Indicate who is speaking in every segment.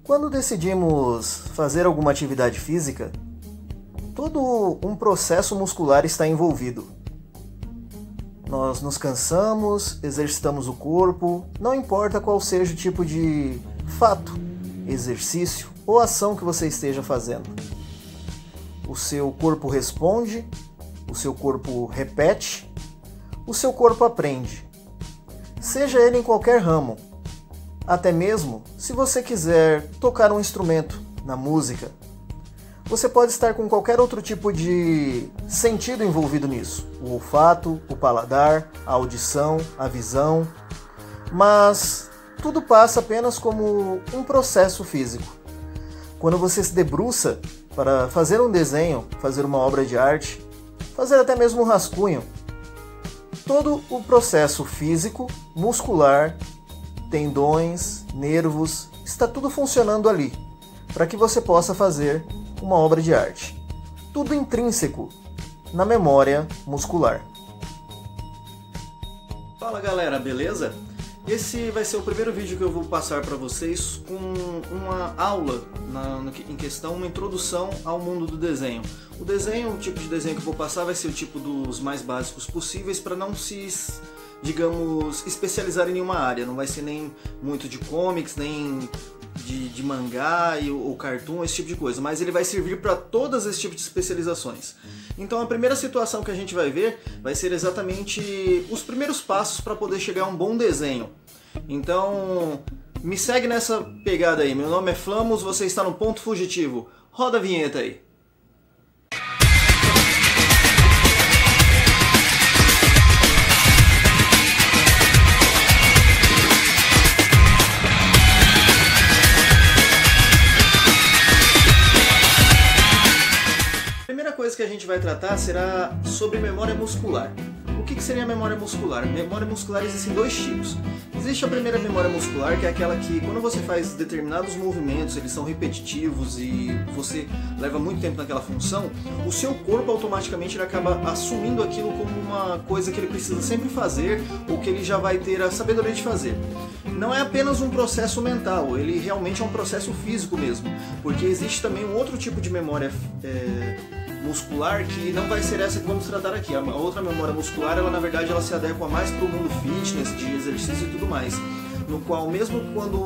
Speaker 1: Quando decidimos fazer alguma atividade física, todo um processo muscular está envolvido. Nós nos cansamos, exercitamos o corpo, não importa qual seja o tipo de fato, exercício ou ação que você esteja fazendo. O seu corpo responde, o seu corpo repete, o seu corpo aprende. Seja ele em qualquer ramo. Até mesmo se você quiser tocar um instrumento na música, você pode estar com qualquer outro tipo de sentido envolvido nisso. O olfato, o paladar, a audição, a visão. Mas tudo passa apenas como um processo físico. Quando você se debruça para fazer um desenho, fazer uma obra de arte, fazer até mesmo um rascunho, todo o processo físico, muscular, tendões, nervos, está tudo funcionando ali, para que você possa fazer uma obra de arte. Tudo intrínseco na memória muscular.
Speaker 2: Fala galera, beleza? Esse vai ser o primeiro vídeo que eu vou passar para vocês com uma aula em questão, uma introdução ao mundo do desenho. O desenho, o tipo de desenho que eu vou passar vai ser o tipo dos mais básicos possíveis para não se, digamos, especializar em nenhuma área. Não vai ser nem muito de comics, nem de mangá ou cartoon, esse tipo de coisa. Mas ele vai servir para todas esse tipo de especializações. Então a primeira situação que a gente vai ver vai ser exatamente os primeiros passos para poder chegar a um bom desenho. Então me segue nessa pegada aí. Meu nome é Flamos, você está no Ponto Fugitivo. Roda a vinheta aí. A primeira coisa que a gente vai tratar será sobre memória muscular. O que seria a memória muscular? Memória muscular existem dois tipos. Existe a primeira memória muscular, que é aquela que quando você faz determinados movimentos, eles são repetitivos e você leva muito tempo naquela função, o seu corpo automaticamente ele acaba assumindo aquilo como uma coisa que ele precisa sempre fazer ou que ele já vai ter a sabedoria de fazer. Não é apenas um processo mental, ele realmente é um processo físico mesmo, porque existe também um outro tipo de memória muscular que não vai ser essa que vamos tratar aqui. A outra memória muscular, ela na verdade ela se adequa mais para o mundo fitness, de exercício e tudo mais, no qual mesmo quando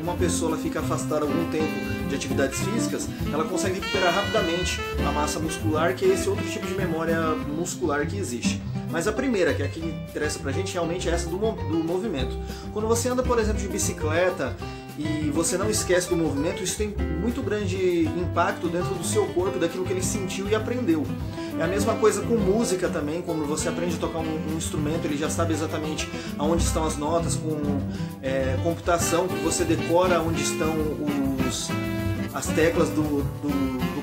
Speaker 2: uma pessoa ela fica afastada algum tempo de atividades físicas, ela consegue recuperar rapidamente a massa muscular, que é esse outro tipo de memória muscular que existe. Mas a primeira, que é a que interessa pra gente, realmente é essa do movimento. Quando você anda, por exemplo, de bicicleta e você não esquece do movimento, isso tem muito grande impacto dentro do seu corpo, daquilo que ele sentiu e aprendeu. É a mesma coisa com música também, quando você aprende a tocar um instrumento, ele já sabe exatamente aonde estão as notas, com computação, que você decora onde estão as teclas do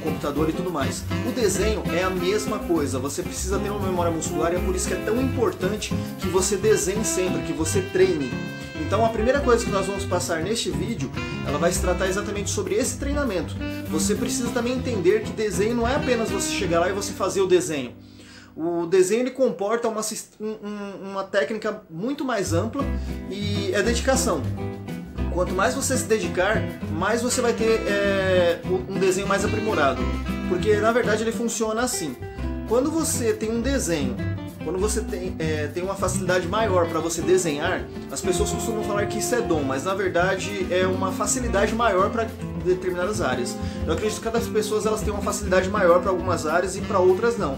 Speaker 2: computador e tudo mais. O desenho é a mesma coisa, você precisa ter uma memória muscular e é por isso que é tão importante que você desenhe sempre, que você treine. Então a primeira coisa que nós vamos passar neste vídeo, ela vai se tratar exatamente sobre esse treinamento. Você precisa também entender que desenho não é apenas você chegar lá e você fazer o desenho. O desenho ele comporta uma técnica muito mais ampla e é dedicação. Quanto mais você se dedicar, mais você vai ter um desenho mais aprimorado. Porque na verdade ele funciona assim. Quando você tem um desenho, quando você tem uma facilidade maior para você desenhar, as pessoas costumam falar que isso é dom, mas na verdade é uma facilidade maior para determinadas áreas. Eu acredito que cada pessoa elas têm uma facilidade maior para algumas áreas e para outras não.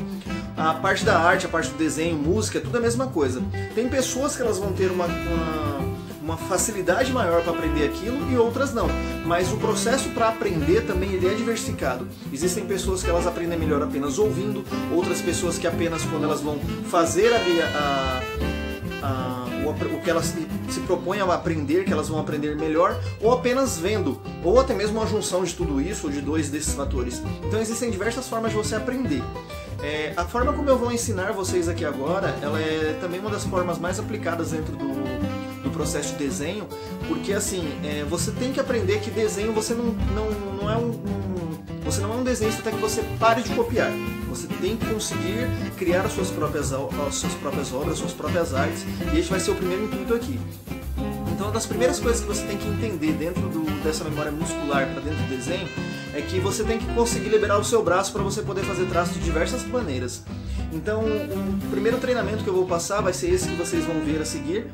Speaker 2: A parte da arte, a parte do desenho, música, é tudo a mesma coisa. Tem pessoas que elas vão ter uma facilidade maior para aprender aquilo e outras não. Mas o processo para aprender também ele é diversificado. Existem pessoas que elas aprendem melhor apenas ouvindo, outras pessoas que apenas quando elas vão fazer ali o que elas se propõem a aprender, que elas vão aprender melhor, ou apenas vendo, ou até mesmo uma junção de tudo isso, ou de dois desses fatores. Então existem diversas formas de você aprender. A forma como eu vou ensinar vocês aqui agora, ela é também uma das formas mais aplicadas dentro do processo de desenho, porque assim, você tem que aprender que desenho você não é um desenhista até que você pare de copiar. Você tem que conseguir criar as suas próprias obras, as suas próprias artes, e esse vai ser o primeiro intuito aqui. Então, uma das primeiras coisas que você tem que entender dentro dessa memória muscular para dentro do desenho é que você tem que conseguir liberar o seu braço para você poder fazer traços de diversas maneiras. Então, o primeiro treinamento que eu vou passar vai ser esse que vocês vão ver a seguir.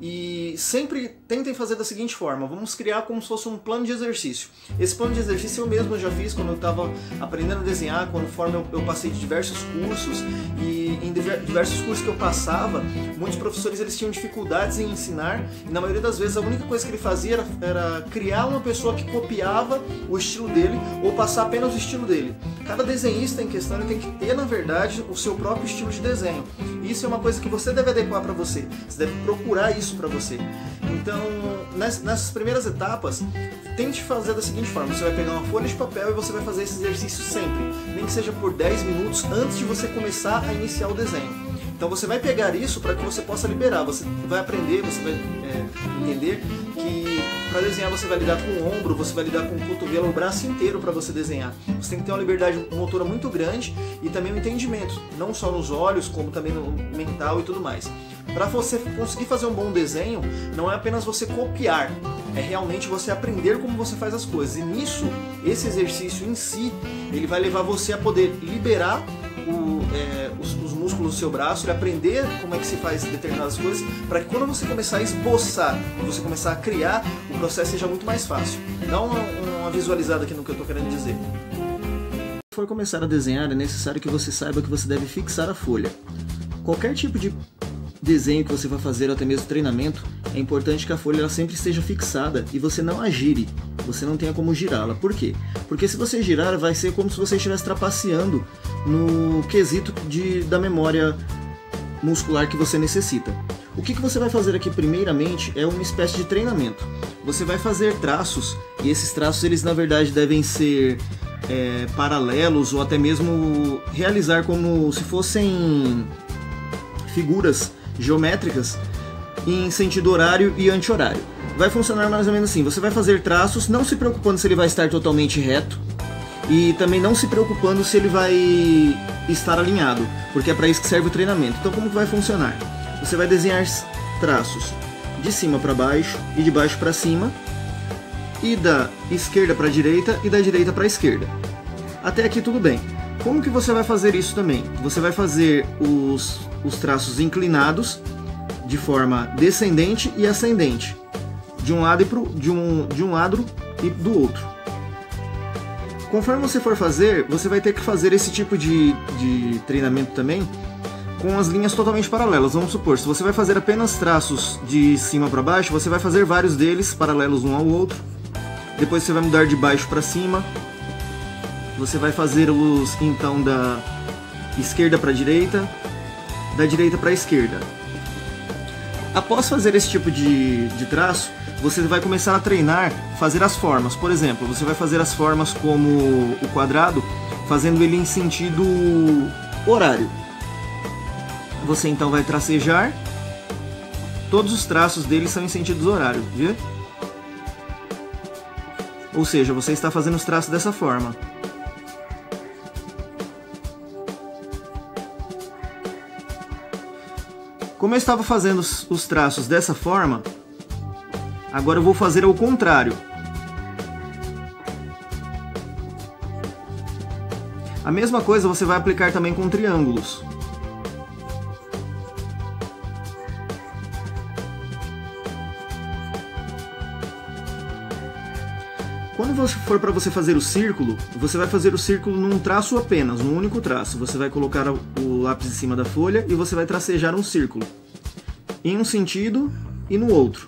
Speaker 2: E sempre tentem fazer da seguinte forma: vamos criar como se fosse um plano de exercício. Esse plano de exercício eu mesmo já fiz quando eu estava aprendendo a desenhar, conforme eu passei de diversos cursos, e em diversos cursos que eu passava, muitos professores eles tinham dificuldades em ensinar, e na maioria das vezes a única coisa que ele fazia era criar uma pessoa que copiava o estilo dele ou passar apenas o estilo dele. Cada desenhista em questão ele tem que ter, na verdade, o seu próprio estilo de desenho. E isso é uma coisa que você deve adequar para você. Você deve procurar isso para você. Então, nessas primeiras etapas, tente fazer da seguinte forma: você vai pegar uma folha de papel e você vai fazer esse exercício sempre, nem que seja por 10 minutos antes de você começar a iniciar o desenho. Então você vai pegar isso para que você possa liberar, você vai aprender, você vai entender que para desenhar você vai lidar com o ombro, você vai lidar com o cotovelo, o braço inteiro para você desenhar. Você tem que ter uma liberdade motora muito grande e também um entendimento, não só nos olhos, como também no mental e tudo mais. Para você conseguir fazer um bom desenho, não é apenas você copiar, é realmente você aprender como você faz as coisas. E nisso, esse exercício em si, ele vai levar você a poder liberar os músculos do seu braço, e aprender como é que se faz determinadas coisas, para que quando você começar a esboçar, você começar a criar, o processo seja muito mais fácil. Dá uma visualizada aqui no que eu estou querendo dizer. Se for começar a desenhar, é necessário que você saiba que você deve fixar a folha. Qualquer tipo de desenho que você vai fazer, ou até mesmo treinamento, é importante que a folha ela sempre esteja fixada e você não a gire, você não tenha como girá-la. Por quê? Porque se você girar, vai ser como se você estivesse trapaceando no quesito da memória muscular que você necessita. O que você vai fazer aqui primeiramente é uma espécie de treinamento. Você vai fazer traços, e esses traços eles na verdade devem ser paralelos, ou até mesmo realizar como se fossem figuras geométricas em sentido horário e anti-horário. Vai funcionar mais ou menos assim: você vai fazer traços, não se preocupando se ele vai estar totalmente reto, e também não se preocupando se ele vai estar alinhado, porque é para isso que serve o treinamento. Então como que vai funcionar? Você vai desenhar traços de cima para baixo e de baixo para cima, e da esquerda para a direita e da direita para a esquerda. Até aqui tudo bem. Como que você vai fazer isso também? Você vai fazer os traços inclinados de forma descendente e ascendente, de um lado de um lado e do outro. Conforme você for fazer, você vai ter que fazer esse tipo de treinamento também com as linhas totalmente paralelas. Vamos supor, se você vai fazer apenas traços de cima para baixo, você vai fazer vários deles paralelos um ao outro. Depois você vai mudar de baixo para cima. Você vai fazer os então da esquerda para a direita, da direita para a esquerda. Após fazer esse tipo de traço, você vai começar a treinar, fazer as formas. Por exemplo, você vai fazer as formas como o quadrado, fazendo ele em sentido horário. Você então vai tracejar, todos os traços dele são em sentidos horários, viu? Ou seja, você está fazendo os traços dessa forma. Como eu estava fazendo os traços dessa forma, agora eu vou fazer ao contrário. A mesma coisa você vai aplicar também com triângulos. Quando for para você fazer o círculo, você vai fazer o círculo num traço apenas, num único traço. Você vai colocar o lápis em cima da folha e você vai tracejar um círculo, em um sentido e no outro.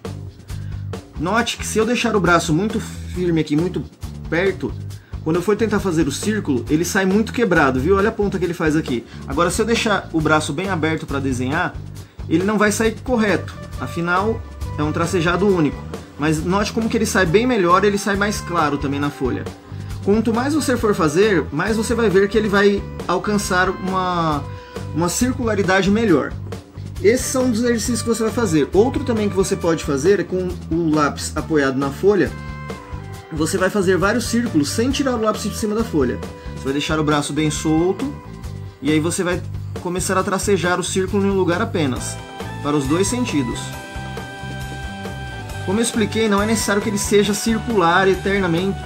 Speaker 2: Note que se eu deixar o braço muito firme aqui, muito perto, quando eu for tentar fazer o círculo, ele sai muito quebrado, viu? Olha a ponta que ele faz aqui. Agora, se eu deixar o braço bem aberto para desenhar, ele não vai sair correto. Afinal, é um tracejado único. Mas note como que ele sai bem melhor, ele sai mais claro também na folha. Quanto mais você for fazer, mais você vai ver que ele vai alcançar uma circularidade melhor. Esses são os exercícios que você vai fazer. Outro também que você pode fazer é com o lápis apoiado na folha. Você vai fazer vários círculos sem tirar o lápis de cima da folha. Você vai deixar o braço bem solto e aí você vai começar a tracejar o círculo em um lugar apenas, para os dois sentidos. Como eu expliquei, não é necessário que ele seja circular eternamente,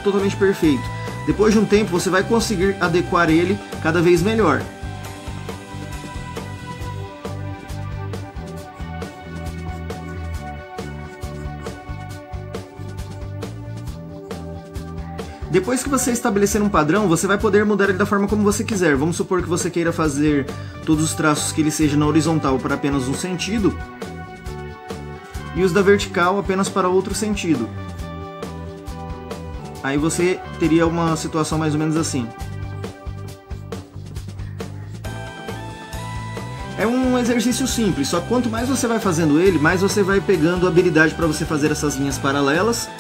Speaker 2: totalmente perfeito. Depois de um tempo você vai conseguir adequar ele cada vez melhor. Depois que você estabelecer um padrão, você vai poder mudar ele da forma como você quiser. Vamos supor que você queira fazer todos os traços que ele seja na horizontal para apenas um sentido e os da vertical apenas para outro sentido. Aí você teria uma situação mais ou menos assim. É um exercício simples, só que quanto mais você vai fazendo ele, mais você vai pegando habilidade para você fazer essas linhas paralelas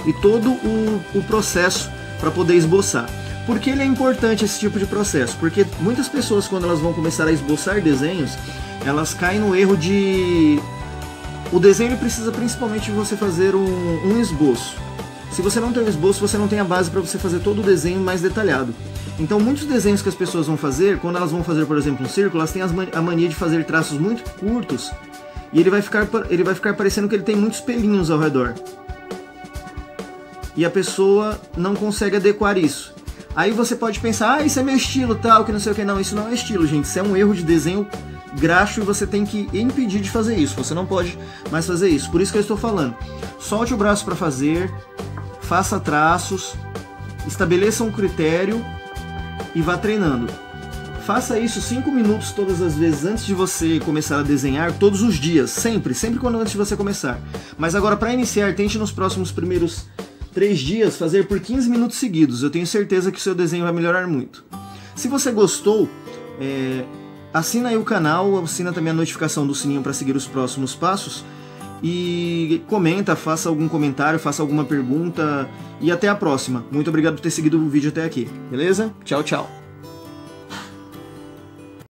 Speaker 2: e todo o processo para poder esboçar. Por que ele é importante esse tipo de processo? Porque muitas pessoas, quando elas vão começar a esboçar desenhos, elas caem no erro de... O desenho precisa principalmente de você fazer um esboço. Se você não tem um esboço, você não tem a base para você fazer todo o desenho mais detalhado. Então muitos desenhos que as pessoas vão fazer, quando elas vão fazer, por exemplo, um círculo, elas têm a mania de fazer traços muito curtos e ele vai ficar parecendo que ele tem muitos pelinhos ao redor. E a pessoa não consegue adequar isso. Aí você pode pensar, ah, isso é meu estilo, tal, que não sei o que. Não, isso não é estilo, gente. Isso é um erro de desenho graxo e você tem que impedir de fazer isso. Você não pode mais fazer isso. Por isso que eu estou falando. Solte o braço para fazer, faça traços, estabeleça um critério e vá treinando. Faça isso 5 minutos todas as vezes antes de você começar a desenhar, todos os dias, sempre quando antes de você começar. Mas agora, para iniciar, tente nos próximos primeiros 3 dias fazer por 15 minutos seguidos. Eu tenho certeza que o seu desenho vai melhorar muito. Se você gostou, assina aí o canal, assina também a notificação do sininho para seguir os próximos passos e comenta, faça algum comentário, faça alguma pergunta e até a próxima. Muito obrigado por ter seguido o vídeo até aqui, beleza? Tchau, tchau!